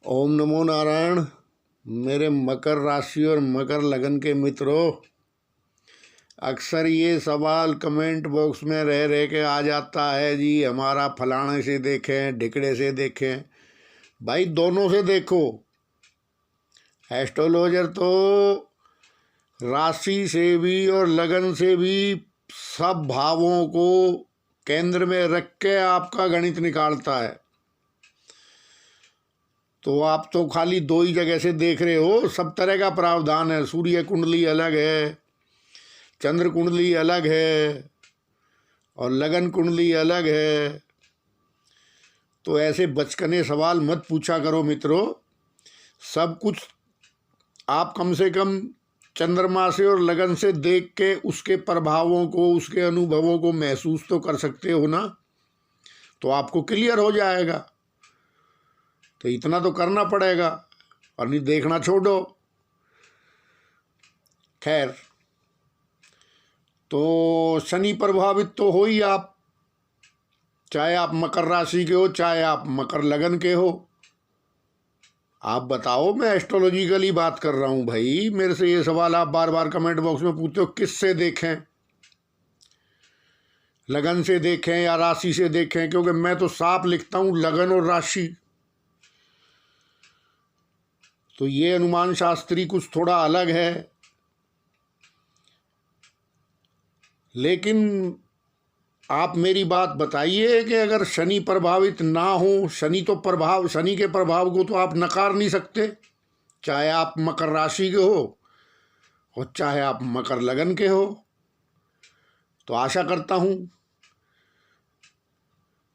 ओम नमो नारायण। मेरे मकर राशि और मकर लगन के मित्रों, अक्सर ये सवाल कमेंट बॉक्स में रह रह के आ जाता है, जी हमारा फलाने से देखें, ढिकड़े से देखें। भाई दोनों से देखो। एस्ट्रोलॉजर तो राशि से भी और लगन से भी सब भावों को केंद्र में रख के आपका गणित निकालता है। तो आप तो खाली दो ही जगह से देख रहे हो। सब तरह का प्रावधान है। सूर्य कुंडली अलग है, चंद्र कुंडली अलग है और लगन कुंडली अलग है। तो ऐसे बचकने सवाल मत पूछा करो मित्रों। सब कुछ आप कम से कम चंद्रमा से और लगन से देख के उसके प्रभावों को, उसके अनुभवों को महसूस तो कर सकते हो ना, तो आपको क्लियर हो जाएगा। तो इतना तो करना पड़ेगा और नहीं देखना छोड़ो। खैर, तो शनि प्रभावित तो हो ही आप, चाहे आप मकर राशि के हो, चाहे आप मकर लगन के हो। आप बताओ, मैं एस्ट्रोलॉजिकली बात कर रहा हूं भाई। मेरे से ये सवाल आप बार बार कमेंट बॉक्स में पूछते हो, किससे देखें, लगन से देखें या राशि से देखें? क्योंकि मैं तो साफ लिखता हूं लगन और राशि। तो ये अनुमान शास्त्री कुछ थोड़ा अलग है, लेकिन आप मेरी बात बताइए कि अगर शनि प्रभावित ना हो, शनि के प्रभाव को तो आप नकार नहीं सकते, चाहे आप मकर राशि के हो और चाहे आप मकर लगन के हो। तो आशा करता हूं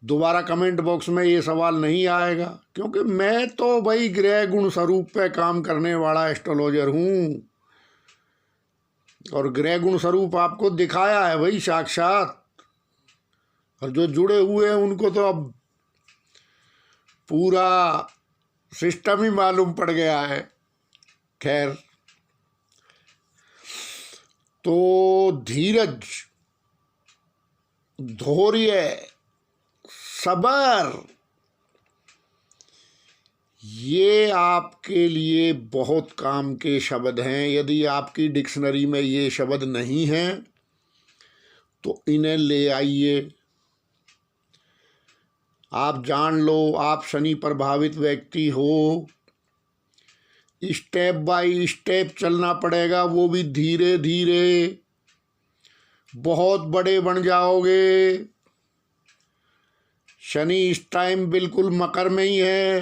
दोबारा कमेंट बॉक्स में ये सवाल नहीं आएगा, क्योंकि मैं तो भाई ग्रह गुण स्वरूप पे काम करने वाला एस्ट्रोलॉजर हूं और ग्रह गुण स्वरूप आपको दिखाया है भाई साक्षात। और जो जुड़े हुए हैं उनको तो अब पूरा सिस्टम ही मालूम पड़ गया है। खैर, तो धीरज, धैर्य, सबर, ये आपके लिए बहुत काम के शब्द हैं। यदि आपकी डिक्शनरी में ये शब्द नहीं हैं तो इन्हें ले आइए। आप जान लो, आप शनि प्रभावित व्यक्ति हो। स्टेप बाय स्टेप चलना पड़ेगा, वो भी धीरे धीरे। बहुत बड़े बन जाओगे। शनि इस टाइम बिल्कुल मकर में ही है।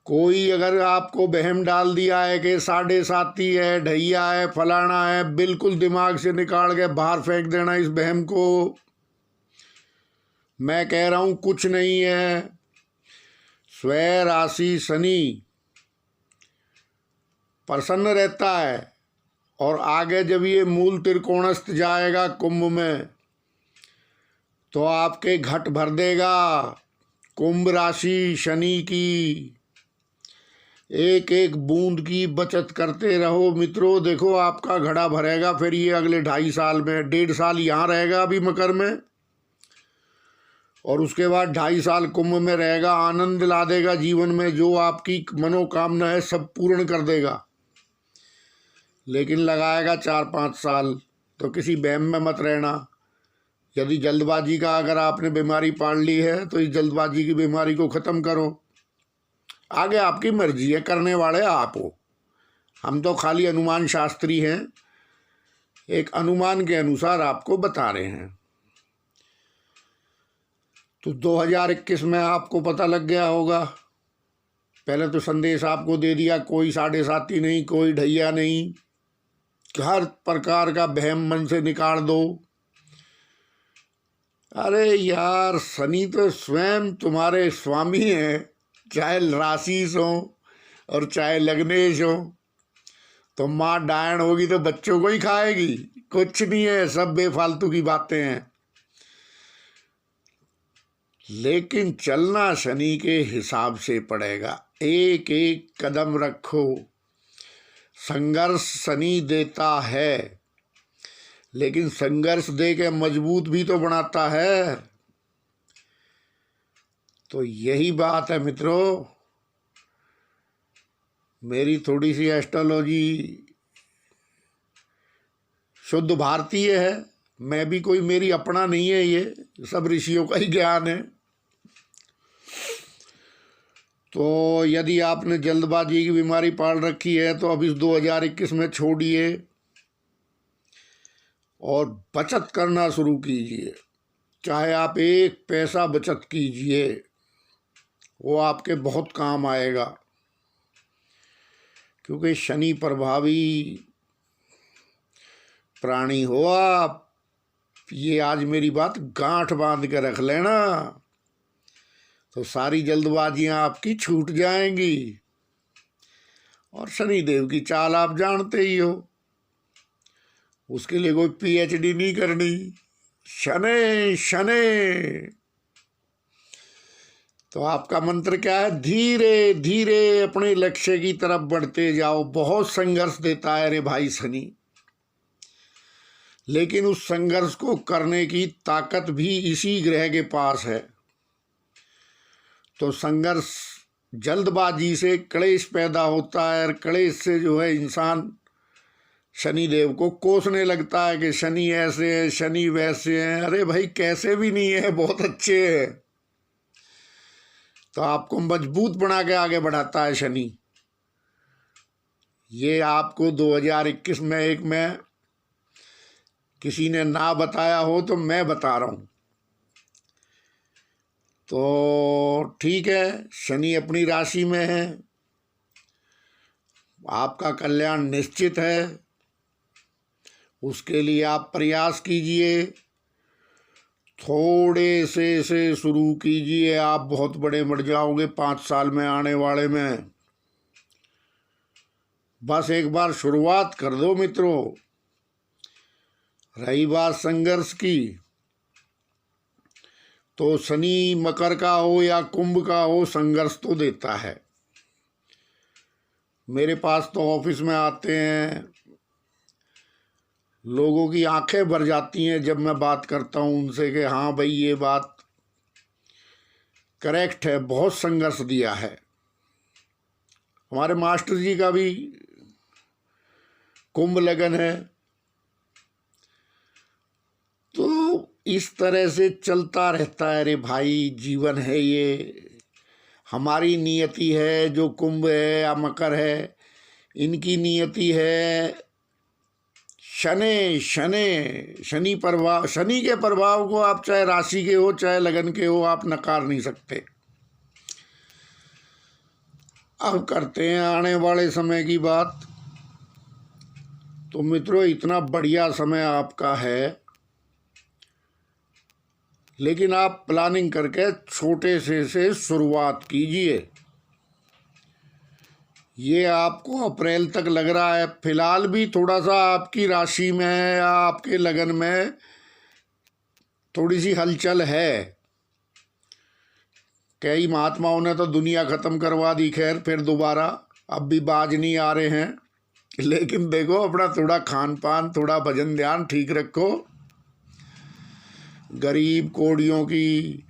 कोई अगर आपको बहम डाल दिया है कि साढ़े साती है, ढैया है, फलाना है, बिल्कुल दिमाग से निकाल के बाहर फेंक देना इस बहम को। मैं कह रहा हूं कुछ नहीं है। स्वयं राशि शनि प्रसन्न रहता है और आगे जब ये मूल त्रिकोणस्थ जाएगा कुंभ में तो आपके घट भर देगा। कुंभ राशि शनि की एक एक बूंद की बचत करते रहो मित्रों। देखो आपका घड़ा भरेगा फिर ये अगले 2.5 साल में। 1.5 साल यहाँ रहेगा अभी मकर में और उसके बाद 2.5 साल कुंभ में रहेगा। आनंद ला देगा जीवन में, जो आपकी मनोकामना है सब पूर्ण कर देगा। लेकिन लगाएगा 4-5 साल। तो किसी बहम में मत रहना। यदि जल्दबाजी का अगर आपने बीमारी पाल ली है तो इस जल्दबाजी की बीमारी को ख़त्म करो। आगे आपकी मर्जी है, करने वाले आप हो। हम तो खाली अनुमान शास्त्री हैं, एक अनुमान के अनुसार आपको बता रहे हैं। तो 2021 में आपको पता लग गया होगा। पहले तो संदेश आपको दे दिया, कोई साढ़े साती नहीं, कोई ढैया नहीं। हर प्रकार का बहम मन से निकाल दो। अरे यार, शनि तो स्वयं तुम्हारे स्वामी हैं, चाहे राशि हो और चाहे लग्नेश हो। तो माँ डायन होगी तो बच्चों को ही खाएगी? कुछ नहीं है, सब बेफालतू की बातें हैं। लेकिन चलना शनि के हिसाब से पड़ेगा। एक एक कदम रखो। संघर्ष शनि देता है, लेकिन संघर्ष दे के मजबूत भी तो बनाता है। तो यही बात है मित्रों। मेरी थोड़ी सी एस्ट्रोलॉजी शुद्ध भारतीय है, मैं भी कोई मेरी अपना नहीं है, ये सब ऋषियों का ही ज्ञान है। तो यदि आपने जल्दबाजी की बीमारी पाल रखी है तो अब इस 2021 में छोड़िए और बचत करना शुरू कीजिए। चाहे आप एक पैसा बचत कीजिए, वो आपके बहुत काम आएगा, क्योंकि शनि प्रभावी प्राणी हो आप। ये आज मेरी बात गांठ बांध के रख लेना, तो सारी जल्दबाजियां आपकी छूट जाएंगी। और शनि देव की चाल आप जानते ही हो, उसके लिए कोई पीएचडी नहीं करनी। शनै शनै। तो आपका मंत्र क्या है? धीरे धीरे अपने लक्ष्य की तरफ बढ़ते जाओ। बहुत संघर्ष देता है रे भाई शनि, लेकिन उस संघर्ष को करने की ताकत भी इसी ग्रह के पास है। तो संघर्ष, जल्दबाजी से क्लेश पैदा होता है, और क्लेश से जो है इंसान शनि देव को कोसने लगता है कि शनि ऐसे है, शनि वैसे हैं। अरे भाई कैसे भी नहीं है, बहुत अच्छे हैं। तो आपको मजबूत बना के आगे बढ़ाता है शनि। ये आपको 2021 में एक में किसी ने ना बताया हो तो मैं बता रहा हूँ। तो ठीक है, शनि अपनी राशि में है, आपका कल्याण निश्चित है। उसके लिए आप प्रयास कीजिए, थोड़े से शुरू कीजिए। आप बहुत बड़े बढ़ जाओगे 5 साल में आने वाले में। बस एक बार शुरुआत कर दो मित्रों। रही बात संघर्ष की, तो शनि मकर का हो या कुंभ का हो, संघर्ष तो देता है। मेरे पास तो ऑफिस में आते हैं, लोगों की आंखें भर जाती हैं जब मैं बात करता हूं उनसे कि हाँ भाई ये बात करेक्ट है, बहुत संघर्ष दिया है। हमारे मास्टर जी का भी कुंभ लगन है। तो इस तरह से चलता रहता है रे भाई, जीवन है ये। हमारी नियति है, जो कुंभ है या मकर है, इनकी नियति है शनि। शनि प्रभाव, शनि के प्रभाव को आप चाहे राशि के हो चाहे लगन के हो, आप नकार नहीं सकते। अब करते हैं आने वाले समय की बात। तो मित्रों, इतना बढ़िया समय आपका है, लेकिन आप प्लानिंग करके छोटे से शुरुआत कीजिए। ये आपको अप्रैल तक लग रहा है, फिलहाल भी थोड़ा सा आपकी राशि में या आपके लगन में थोड़ी सी हलचल है। कई महात्माओं ने तो दुनिया ख़त्म करवा दी, खैर फिर दोबारा अब भी बाज नहीं आ रहे हैं। लेकिन देखो, अपना थोड़ा खान पान, थोड़ा भजन ध्यान ठीक रखो। गरीब कोड़ियों की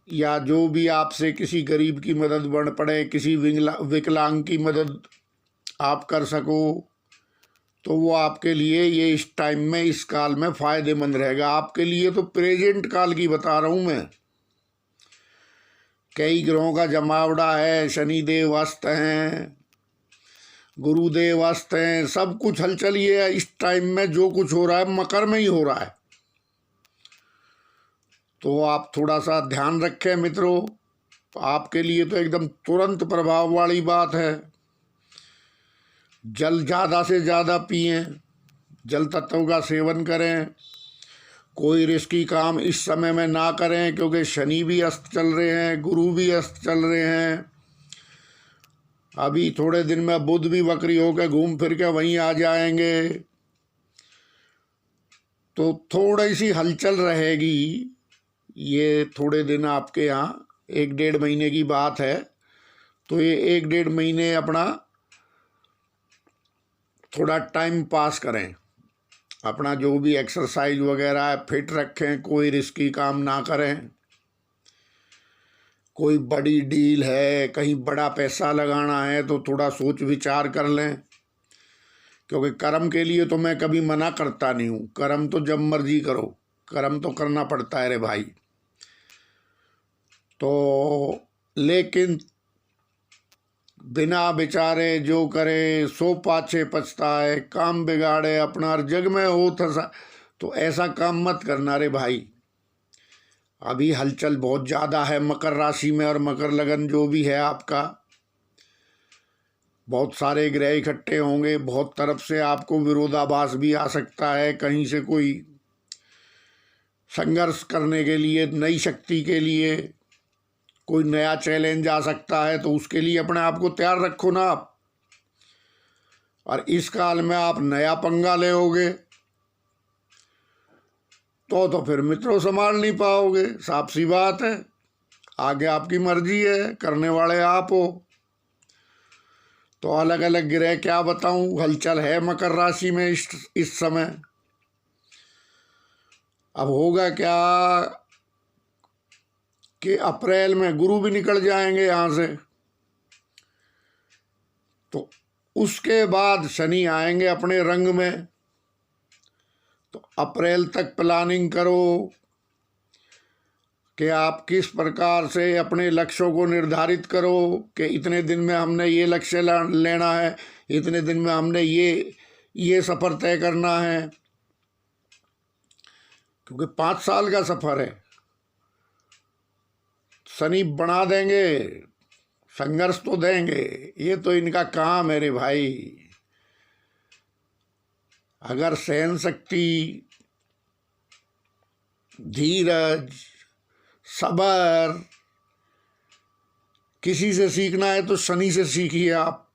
या जो भी आपसे किसी गरीब की मदद बन पड़े, किसी विकलांग की मदद आप कर सको, तो वो आपके लिए ये इस टाइम में, इस काल में फ़ायदेमंद रहेगा। आपके लिए तो प्रेजेंट काल की बता रहा हूँ मैं। कई ग्रहों का जमावड़ा है, शनिदेव अस्त हैं, गुरुदेव अस्त हैं, सब कुछ हलचल ये है। इस टाइम में जो कुछ हो रहा है मकर में ही हो रहा है। तो आप थोड़ा सा ध्यान रखें मित्रों। आपके लिए तो एकदम तुरंत प्रभाव वाली बात है। जल ज़्यादा से ज़्यादा पिएं, जल तत्वों का सेवन करें। कोई रिस्की काम इस समय में ना करें, क्योंकि शनि भी अस्त चल रहे हैं, गुरु भी अस्त चल रहे हैं। अभी थोड़े दिन में बुध भी वक्री होकर घूम फिर के वहीं आ जाएंगे। तो थोड़ी सी हलचल रहेगी ये थोड़े दिन आपके यहाँ, 1-1.5 महीने की बात है। तो ये 1-1.5 महीने अपना थोड़ा टाइम पास करें, अपना जो भी एक्सरसाइज वगैरह है फिट रखें, कोई रिस्की काम ना करें। कोई बड़ी डील है, कहीं बड़ा पैसा लगाना है तो थोड़ा सोच विचार कर लें, क्योंकि कर्म के लिए तो मैं कभी मना करता नहीं हूँ। कर्म तो जब मर्जी करो, कर्म तो करना पड़ता है रे भाई। तो लेकिन बिना विचारे जो करे सो पाछे पछताए, काम बिगाड़े अपना जग में हो थसा, तो ऐसा काम मत करना रे भाई। अभी हलचल बहुत ज़्यादा है मकर राशि में, और मकर लगन जो भी है आपका, बहुत सारे ग्रह इकट्ठे होंगे, बहुत तरफ से आपको विरोधाभास भी आ सकता है, कहीं से कोई संघर्ष करने के लिए, नई शक्ति के लिए कोई नया चैलेंज आ सकता है, तो उसके लिए अपने आप को तैयार रखो ना आप। और इस काल में आप नया पंगा लेओगे तो फिर मित्रों संभाल नहीं पाओगे, साफ सी बात है। आगे आपकी मर्जी है, करने वाले आप हो। तो अलग अलग ग्रह क्या बताऊं, हलचल है मकर राशि में इस समय। अब होगा क्या कि अप्रैल में गुरु भी निकल जाएंगे यहाँ से, तो उसके बाद शनि आएंगे अपने रंग में। तो अप्रैल तक प्लानिंग करो कि आप किस प्रकार से अपने लक्ष्यों को निर्धारित करो कि इतने दिन में हमने ये लक्ष्य लेना है, इतने दिन में हमने ये सफ़र तय करना है, क्योंकि 5 साल का सफ़र है। शनि बना देंगे, संघर्ष तो देंगे, ये तो इनका काम है रे भाई। अगर सहन शक्ति, धीरज, सब्र किसी से सीखना है तो शनि से सीखिए आप।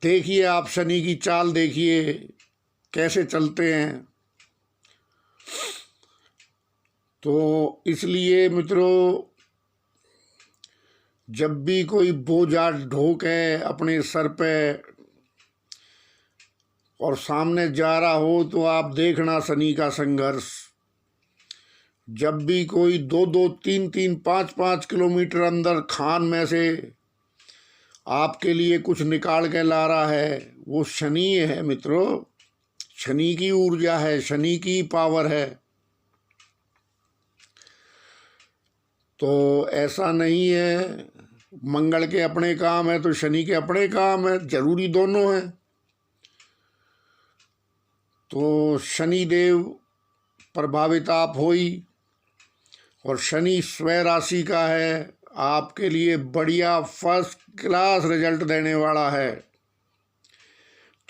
देखिए आप शनि की चाल देखिए कैसे चलते हैं। तो इसलिए मित्रों, जब भी कोई बोझा ढोके अपने सर पे और सामने जा रहा हो तो आप देखना शनि का संघर्ष। जब भी कोई 2-2, 3-3, 5-5 किलोमीटर अंदर खान में से आपके लिए कुछ निकाल के ला रहा है, वो शनि है मित्रों। शनि की ऊर्जा है, शनि की पावर है। तो ऐसा नहीं है मंगल के अपने काम है तो शनि के अपने काम है, जरूरी दोनों हैं। तो शनि देव प्रभावित आप हो ही, और शनि स्वय राशि का है, आपके लिए बढ़िया फर्स्ट क्लास रिजल्ट देने वाला है।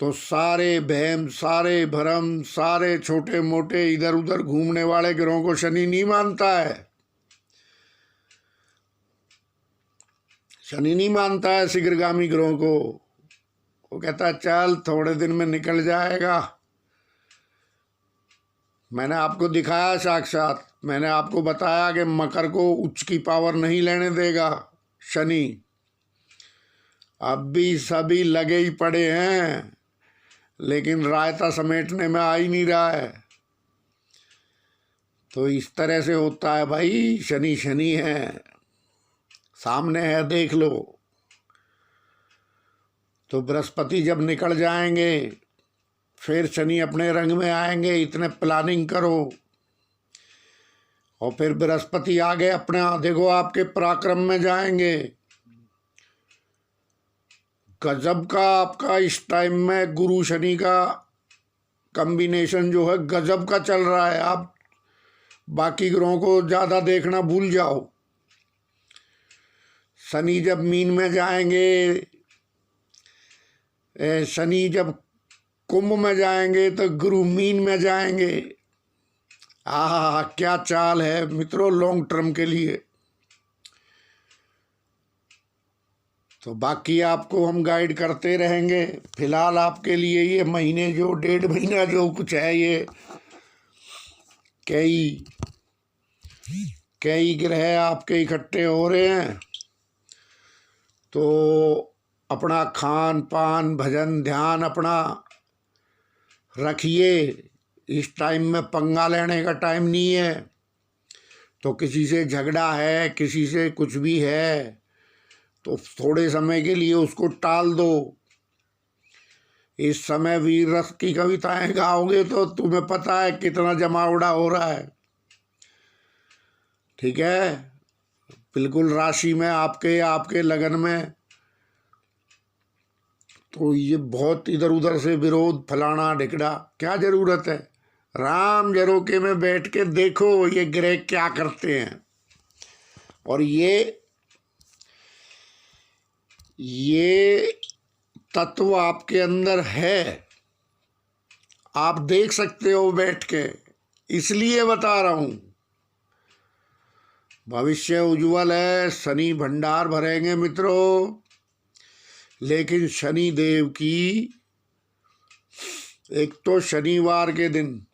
तो सारे वहम, सारे भ्रम, सारे छोटे मोटे इधर उधर घूमने वाले ग्रहों को शनि नहीं मानता है। शनि नहीं मानता है शीघ्रगामी ग्रहों को। वो कहता है चल थोड़े दिन में निकल जाएगा। मैंने आपको दिखाया साक्षात, मैंने आपको बताया कि मकर को उच्च की पावर नहीं लेने देगा शनि। अब भी सभी लगे ही पड़े हैं, लेकिन रायता समेटने में आ ही नहीं रहा है। तो इस तरह से होता है भाई, शनि शनि है, सामने है देख लो। तो बृहस्पति जब निकल जाएंगे फिर शनि अपने रंग में आएंगे, इतने प्लानिंग करो। और फिर बृहस्पति आगे अपने देखो आपके पराक्रम में जाएंगे। गजब का आपका इस टाइम में गुरु शनि का कॉम्बिनेशन जो है गजब का चल रहा है। आप बाकी ग्रहों को ज़्यादा देखना भूल जाओ। शनि जब मीन में जाएंगे, शनि जब कुंभ में जाएंगे तो गुरु मीन में जाएंगे। आहा क्या चाल है मित्रों लॉन्ग टर्म के लिए। तो बाकी आपको हम गाइड करते रहेंगे। फिलहाल आपके लिए ये महीने जो 1.5 महीना जो कुछ है, ये कई ग्रह आपके इकट्ठे हो रहे हैं। तो अपना खान पान, भजन, ध्यान अपना रखिए। इस टाइम में पंगा लेने का टाइम नहीं है। तो किसी से झगड़ा है, किसी से कुछ भी है, तो थोड़े समय के लिए उसको टाल दो। इस समय वीर रस की कविताएं गाओगे तो तुम्हें पता है कितना जमावड़ा हो रहा है। ठीक है, बिल्कुल राशि में आपके लगन में, तो ये बहुत इधर उधर से विरोध, फलाना ढिकड़ा, क्या जरूरत है। राम झरोके में बैठ के देखो ये ग्रह क्या करते हैं। और ये तत्व आपके अंदर है, आप देख सकते हो बैठ के, इसलिए बता रहा हूं। भविष्य उज्जवल है, शनि भंडार भरेंगे मित्रों। लेकिन शनि देव की, एक तो शनिवार के दिन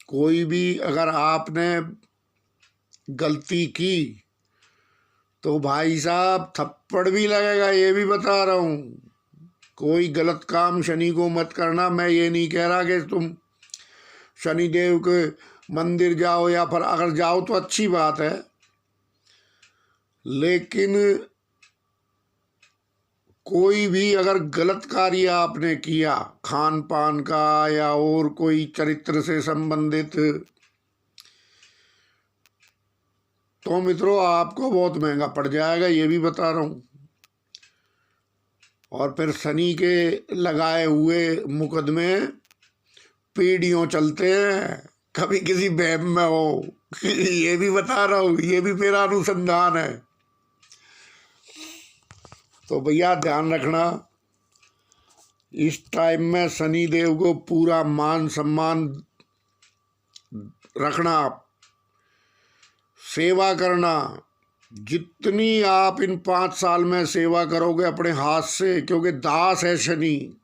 कोई भी अगर आपने गलती की तो भाई साहब थप्पड़ भी लगेगा, ये भी बता रहा हूं। कोई गलत काम शनि को मत करना। मैं ये नहीं कह रहा कि तुम शनिदेव के मंदिर जाओ, या फिर अगर जाओ तो अच्छी बात है, लेकिन कोई भी अगर गलत कार्य आपने किया, खान पान का या और कोई चरित्र से संबंधित, तो मित्रों आपको बहुत महंगा पड़ जाएगा, ये भी बता रहा हूं। और फिर शनि के लगाए हुए मुकदमे पीढ़ियों चलते हैं, कभी किसी वहम में हो। ये भी बता रहा हूं, ये भी मेरा अनुसंधान है। तो भैया ध्यान रखना, इस टाइम में शनि देव को पूरा मान सम्मान रखना, सेवा करना। जितनी आप इन 5 साल में सेवा करोगे अपने हाथ से, क्योंकि दास है शनि।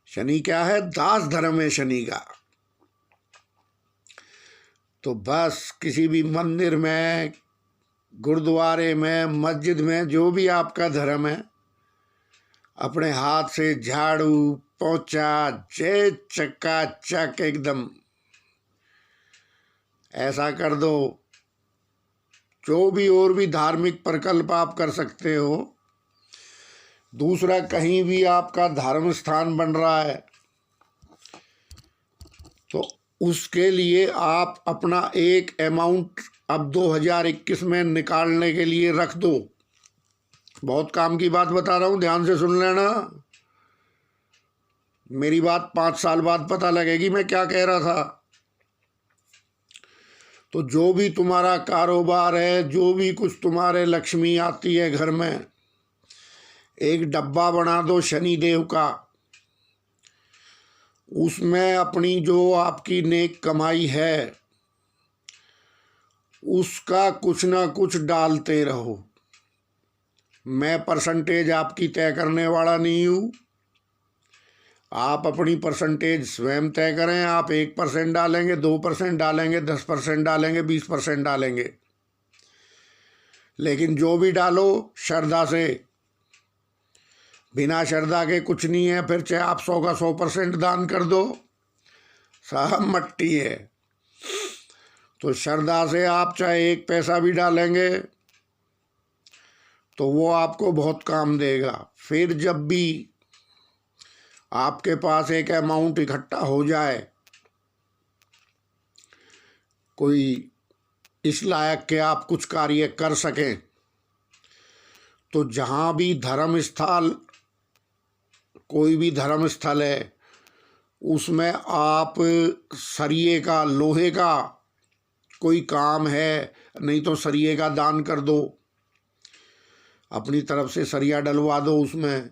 शनि क्या है? दास धर्म है शनि का। तो बस किसी भी मंदिर में, गुरुद्वारे में, मस्जिद में, जो भी आपका धर्म है, अपने हाथ से झाड़ू पोंछा, जय चकाचक एकदम ऐसा कर दो। जो भी और भी धार्मिक प्रकल्प आप कर सकते हो। दूसरा, कहीं भी आपका धर्म स्थान बन रहा है तो उसके लिए आप अपना एक अमाउंट अब 2021 में निकालने के लिए रख दो। बहुत काम की बात बता रहा हूं, ध्यान से सुन लेना। मेरी बात 5 साल बाद पता लगेगी मैं क्या कह रहा था। तो जो भी तुम्हारा कारोबार है, जो भी कुछ तुम्हारे लक्ष्मी आती है घर में, एक डब्बा बना दो शनि देव का। उसमें अपनी जो आपकी नेक कमाई है उसका कुछ ना कुछ डालते रहो। मैं परसेंटेज आपकी तय करने वाला नहीं हूँ। आप अपनी परसेंटेज स्वयं तय करें। आप 1% डालेंगे, 2% डालेंगे, 10% डालेंगे, 20% डालेंगे, लेकिन जो भी डालो श्रद्धा से। बिना श्रद्धा के कुछ नहीं है। फिर चाहे आप 100 का 100% दान कर दो, सब मट्टी है। तो श्रद्धा से आप चाहे 1 पैसा भी डालेंगे तो वो आपको बहुत काम देगा। फिर जब भी आपके पास एक अमाउंट इकट्ठा हो जाए, कोई इस लायक के आप कुछ कार्य कर सकें, तो जहाँ भी धर्म स्थल, कोई भी धर्म स्थल है, उसमें आप सरिये का, लोहे का कोई काम है, नहीं तो सरिये का दान कर दो। अपनी तरफ से सरिया डलवा दो उसमें,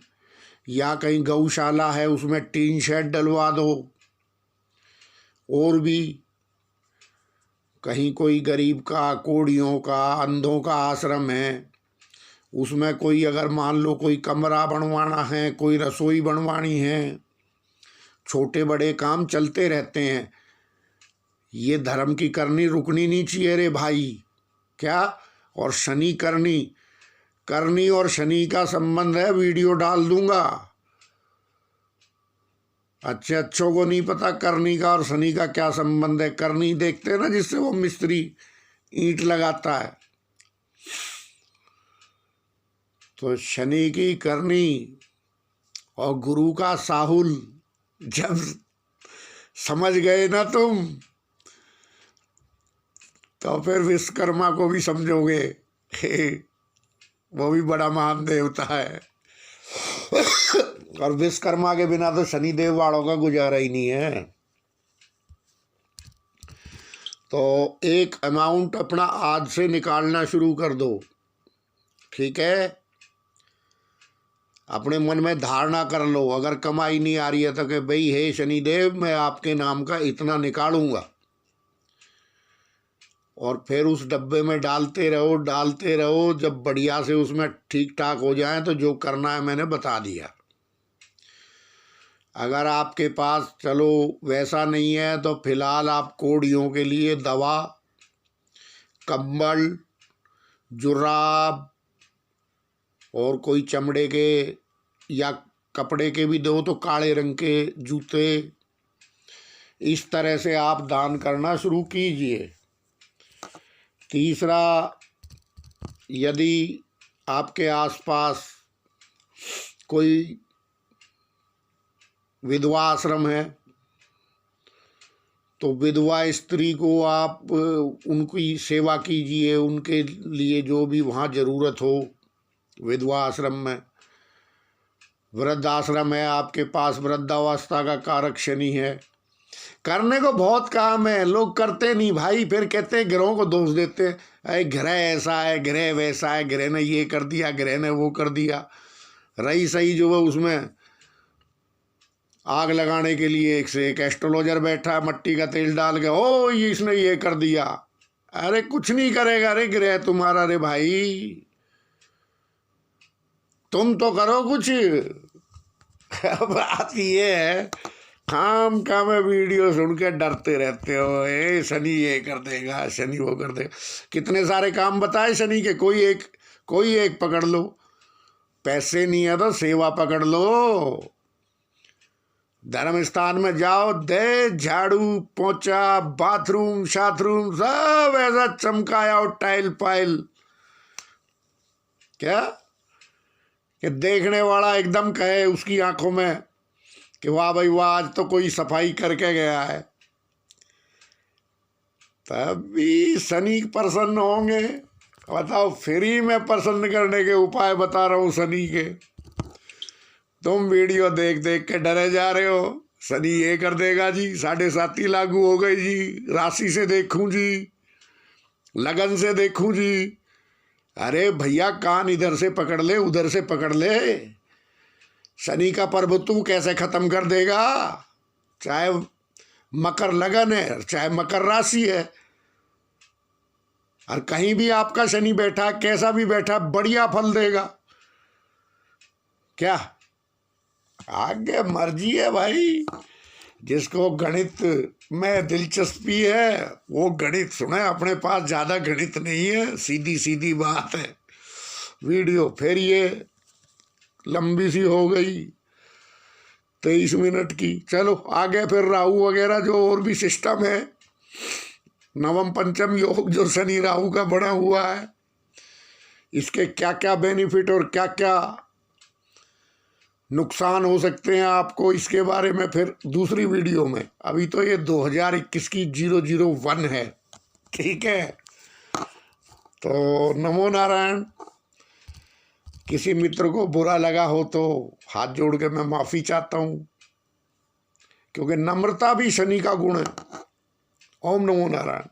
या कहीं गौशाला है उसमें टीन शेड डलवा दो। और भी कहीं कोई गरीब का, कोढ़ियों का, अंधों का आश्रम है, उसमें कोई अगर मान लो कोई कमरा बनवाना है, कोई रसोई बनवानी है, छोटे बड़े काम चलते रहते हैं। ये धर्म की करनी रुकनी नहीं चाहिए रे भाई। क्या? और शनि करनी और शनि का संबंध है, वीडियो डाल दूंगा। अच्छे अच्छों को नहीं पता करनी का और शनि का क्या संबंध है। करनी देखते हैं ना, जिससे वो मिस्त्री ईंट लगाता है। तो शनि की करनी और गुरु का साहुल जब समझ गए ना तुम, तो फिर विश्वकर्मा को भी समझोगे वो भी बड़ा महान देवता है। और विश्वकर्मा के बिना तो शनिदेव वालों का गुजारा ही नहीं है। तो एक अमाउंट अपना आज से निकालना शुरू कर दो, ठीक है। अपने मन में धारणा कर लो, अगर कमाई नहीं आ रही है तो कि भाई हे शनिदेव, मैं आपके नाम का इतना निकालूंगा, और फिर उस डब्बे में डालते रहो। जब बढ़िया से उसमें ठीक ठाक हो जाए तो जो करना है मैंने बता दिया। अगर आपके पास चलो वैसा नहीं है तो फिलहाल आप कोड़ियों के लिए दवा, कंबल, जुराब और कोई चमड़े के या कपड़े के भी दो, तो काले रंग के जूते, इस तरह से आप दान करना शुरू कीजिए। तीसरा, यदि आपके आसपास कोई विधवा आश्रम है तो विधवा स्त्री को आप उनकी सेवा कीजिए, उनके लिए जो भी वहाँ ज़रूरत हो। विधवा आश्रम में, वृद्धाश्रम है आपके पास, वृद्धावस्था का कारक शनि है। करने को बहुत काम है, लोग करते नहीं भाई। फिर कहते हैं, ग्रहों को दोष देते हैं, अरे ग्रह ऐसा है, ग्रह वैसा है, ग्रह ने ये कर दिया, ग्रह ने वो कर दिया। रही सही जो है उसमें आग लगाने के लिए एक से एक एस्ट्रोलॉजर बैठा है, मट्टी का तेल डाल के, ओ ये इसने ये कर दिया। अरे कुछ नहीं करेगा रे ग्रह तुम्हारा रे भाई, तुम तो करो कुछ। बात ये है, काम का में वीडियो सुन के डरते रहते हो, ए शनि ये कर देगा, शनि वो कर देगा। कितने सारे काम बताए शनि के, कोई एक पकड़ लो। पैसे नहीं है तो सेवा पकड़ लो। धर्म स्थान में जाओ, दे झाड़ू पोछा, बाथरूम शाथरूम सब ऐसा चमकाया और टाइल पाइल, क्या कि देखने वाला एकदम कहे उसकी आंखों में कि वाह भाई वाह, आज तो कोई सफाई करके गया है। तभी शनि प्रसन्न होंगे। बताओ, फ्री में प्रसन्न करने के उपाय बता रहा हूँ शनि के। तुम वीडियो देख देख के डरे जा रहे हो, शनि ये कर देगा जी, 7.5 लागू हो गई जी, राशि से देखूं जी, लगन से देखूं जी। अरे भैया, कान इधर से पकड़ ले, उधर से पकड़ ले। शनि का पर्व तू कैसे खत्म कर देगा? चाहे मकर लगन है, चाहे मकर राशि है, और कहीं भी आपका शनि बैठा, कैसा भी बैठा, बढ़िया फल देगा। क्या आगे मर्जी है भाई। जिसको गणित में दिलचस्पी है वो गणित सुने, अपने पास ज़्यादा गणित नहीं है, सीधी सीधी बात है। वीडियो फिर ये लंबी सी हो गई, 23 मिनट की। चलो आगे फिर राहु वगैरह जो और भी सिस्टम है, नवम पंचम योग जो शनि राहु का बना हुआ है, इसके क्या क्या बेनिफिट और क्या क्या नुकसान हो सकते हैं आपको, इसके बारे में फिर दूसरी वीडियो में। अभी तो ये 2021 की 001 है, ठीक है। तो नमो नारायण। किसी मित्र को बुरा लगा हो तो हाथ जोड़ के मैं माफ़ी चाहता हूँ, क्योंकि नम्रता भी शनि का गुण है। ओम नमो नारायण।